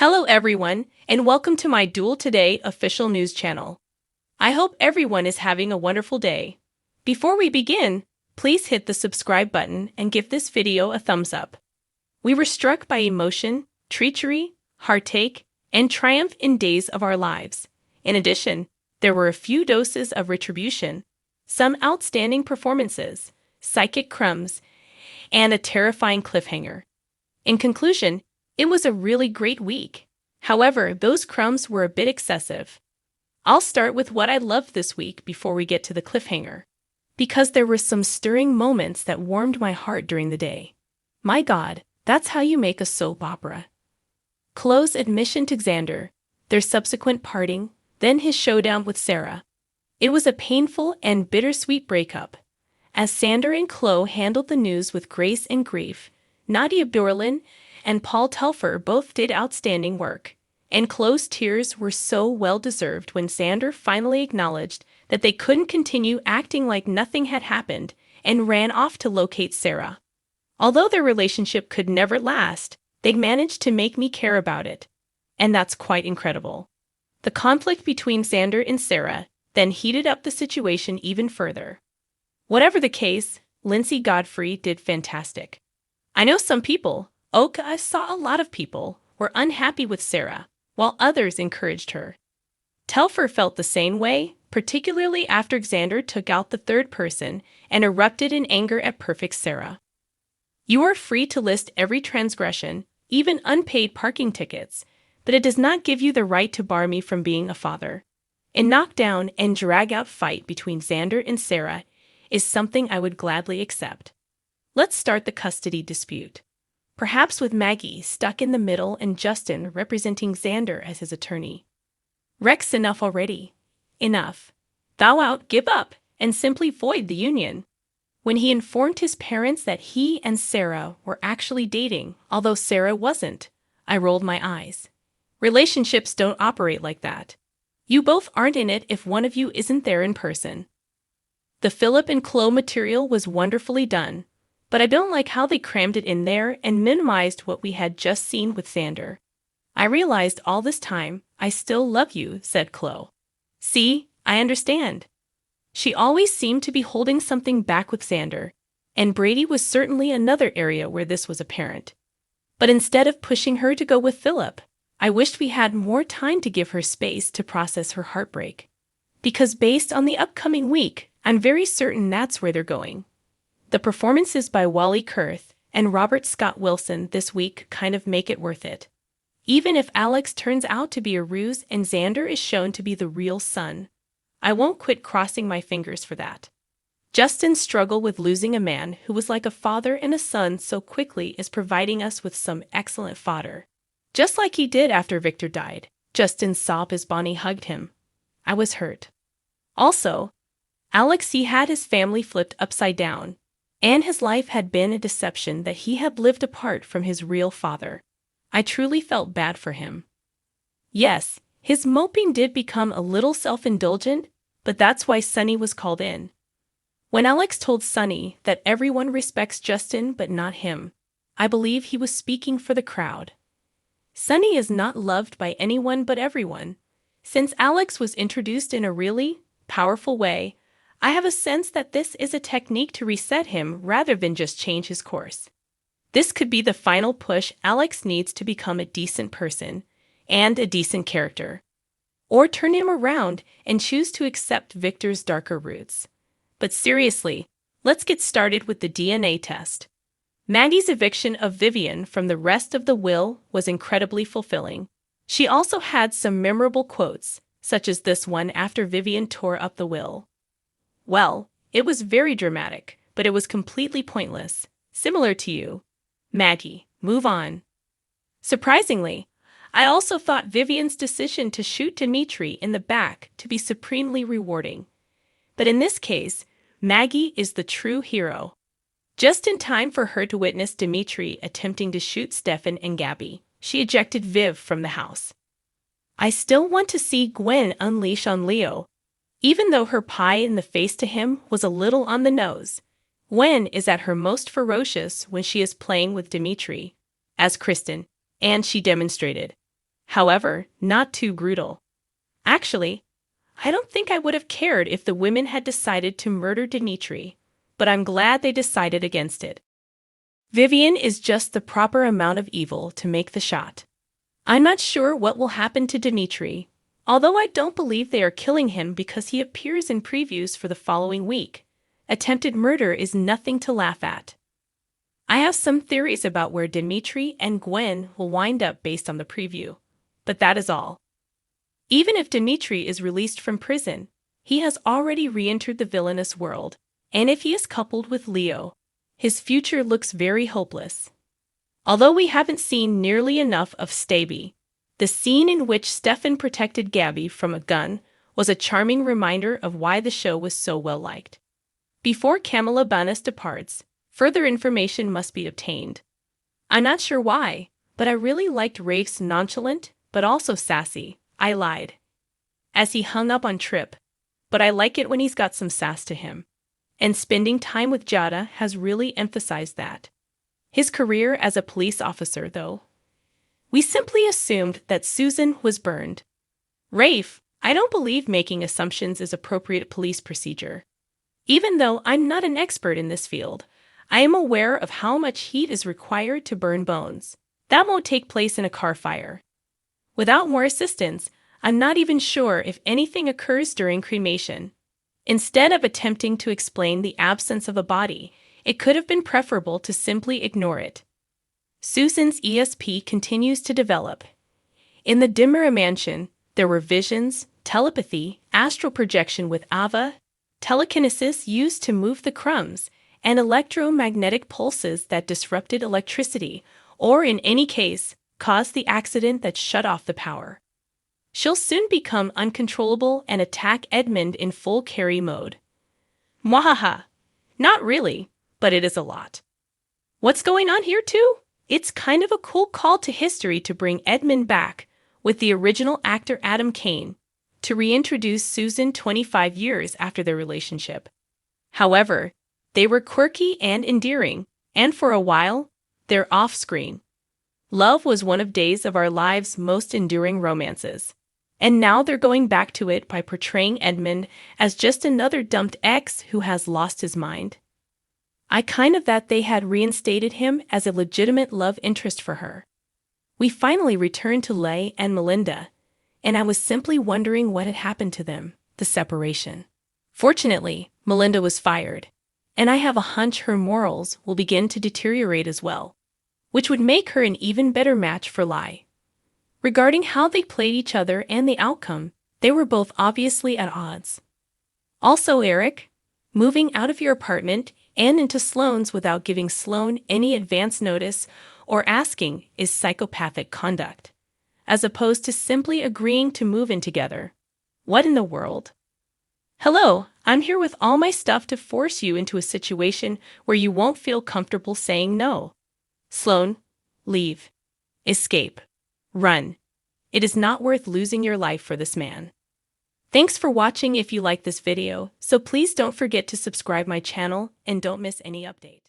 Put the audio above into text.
Hello everyone, and welcome to my Duel Today official news channel. I hope everyone is having a wonderful day. Before we begin, please hit the subscribe button and give this video a thumbs up. We were struck by emotion, treachery, heartache, and triumph in days of our lives. In addition, there were a few doses of retribution, some outstanding performances, psychic crumbs, and a terrifying cliffhanger. In conclusion, it was a really great week. However, those crumbs were a bit excessive. I'll start with what I loved this week before we get to the cliffhanger, because there were some stirring moments that warmed my heart during the day. My God, that's how you make a soap opera. Chloe's admission to Xander, their subsequent parting, then his showdown with Sarah. It was a painful and bittersweet breakup. As Xander and Chloe handled the news with grace and grief, Nadia Berlin and Paul Telfer both did outstanding work, and Chloe's tears were so well-deserved when Xander finally acknowledged that they couldn't continue acting like nothing had happened and ran off to locate Sarah. Although their relationship could never last, they managed to make me care about it, and that's quite incredible. The conflict between Xander and Sarah then heated up the situation even further. Whatever the case, Lindsay Godfrey did fantastic. I know some people, I saw a lot of people, were unhappy with Sarah, while others encouraged her. Telfer felt the same way, particularly after Xander took out the third person and erupted in anger at perfect Sarah. You are free to list every transgression, even unpaid parking tickets, but it does not give you the right to bar me from being a father. A knockdown and drag-out fight between Xander and Sarah is something I would gladly accept. Let's start the custody dispute. Perhaps with Maggie stuck in the middle and Justin representing Xander as his attorney. Rex, enough already. Enough. Thou out, give up, and simply void the union. When he informed his parents that he and Sarah were actually dating, although Sarah wasn't, I rolled my eyes. Relationships don't operate like that. You both aren't in it if one of you isn't there in person. The Philip and Chloe material was wonderfully done, but I don't like how they crammed it in there and minimized what we had just seen with Xander. I realized all this time, I still love you, said Chloe. See, I understand. She always seemed to be holding something back with Xander, and Brady was certainly another area where this was apparent. But instead of pushing her to go with Philip, I wished we had more time to give her space to process her heartbreak. Because based on the upcoming week, I'm very certain that's where they're going. The performances by Wally Kurth and Robert Scott Wilson this week kind of make it worth it. Even if Alex turns out to be a ruse and Xander is shown to be the real son, I won't quit crossing my fingers for that. Justin's struggle with losing a man who was like a father and a son so quickly is providing us with some excellent fodder. Just like he did after Victor died, Justin sobbed as Bonnie hugged him. I was hurt. Also, Alex, he had his family flipped upside down, and his life had been a deception that he had lived apart from his real father. I truly felt bad for him. Yes, his moping did become a little self-indulgent, but that's why Sonny was called in. When Alex told Sonny that everyone respects Justin but not him, I believe he was speaking for the crowd. Sonny is not loved by anyone but everyone. Since Alex was introduced in a really powerful way, I have a sense that this is a technique to reset him rather than just change his course. This could be the final push Alex needs to become a decent person and a decent character. Or turn him around and choose to accept Victor's darker roots. But seriously, let's get started with the DNA test. Maggie's eviction of Vivian from the rest of the will was incredibly fulfilling. She also had some memorable quotes, such as this one after Vivian tore up the will. Well, it was very dramatic, but it was completely pointless. Similar to you. Maggie, move on. Surprisingly, I also thought Vivian's decision to shoot Dimitri in the back to be supremely rewarding. But in this case, Maggie is the true hero. Just in time for her to witness Dimitri attempting to shoot Stefan and Gabby, she ejected Viv from the house. I still want to see Gwen unleash on Leo. Even though her pie in the face to him was a little on the nose, Gwen is at her most ferocious when she is playing with Dimitri, as Kristen, and she demonstrated. However, not too brutal. Actually, I don't think I would have cared if the women had decided to murder Dimitri, but I'm glad they decided against it. Vivian is just the proper amount of evil to make the shot. I'm not sure what will happen to Dimitri, although I don't believe they are killing him because he appears in previews for the following week. Attempted murder is nothing to laugh at. I have some theories about where Dimitri and Gwen will wind up based on the preview, but that is all. Even if Dimitri is released from prison, he has already re-entered the villainous world, and if he is coupled with Leo, his future looks very hopeless. Although we haven't seen nearly enough of Staby, the scene in which Stefan protected Gabby from a gun was a charming reminder of why the show was so well liked. Before Camila Banus departs, further information must be obtained. I'm not sure why, but I really liked Rafe's nonchalant, but also sassy, I lied, as he hung up on Trip, but I like it when he's got some sass to him. And spending time with Jada has really emphasized that. His career as a police officer, though. We simply assumed that Susan was burned. Rafe, I don't believe making assumptions is appropriate police procedure. Even though I'm not an expert in this field, I am aware of how much heat is required to burn bones. That won't take place in a car fire. Without more assistance, I'm not even sure if anything occurs during cremation. Instead of attempting to explain the absence of a body, it could have been preferable to simply ignore it. Susan's ESP continues to develop. In the Dimera mansion, there were visions, telepathy, astral projection with Ava, telekinesis used to move the crumbs, and electromagnetic pulses that disrupted electricity, or in any case, caused the accident that shut off the power. She'll soon become uncontrollable and attack Edmund in full carry mode. Mwahaha. Not really, but it is a lot. What's going on here too? It's kind of a cool call to history to bring Edmund back, with the original actor Adam Kane, to reintroduce Susan 25 years after their relationship. However, they were quirky and endearing, and for a while, they're off-screen. Love was one of Days of Our Lives' most enduring romances. And now they're going back to it by portraying Edmund as just another dumped ex who has lost his mind. I kind of that they had reinstated him as a legitimate love interest for her. We finally returned to Leigh and Melinda, and I was simply wondering what had happened to them, the separation. Fortunately, Melinda was fired, and I have a hunch her morals will begin to deteriorate as well, which would make her an even better match for Leigh. Regarding how they played each other and the outcome, they were both obviously at odds. Also, Eric, moving out of your apartment and into Sloane's without giving Sloane any advance notice or asking is psychopathic conduct, as opposed to simply agreeing to move in together. What in the world? Hello, I'm here with all my stuff to force you into a situation where you won't feel comfortable saying no. Sloane, leave. Escape. Run. It is not worth losing your life for this man. Thanks for watching. If you like this video, so please don't forget to subscribe my channel and don't miss any updates.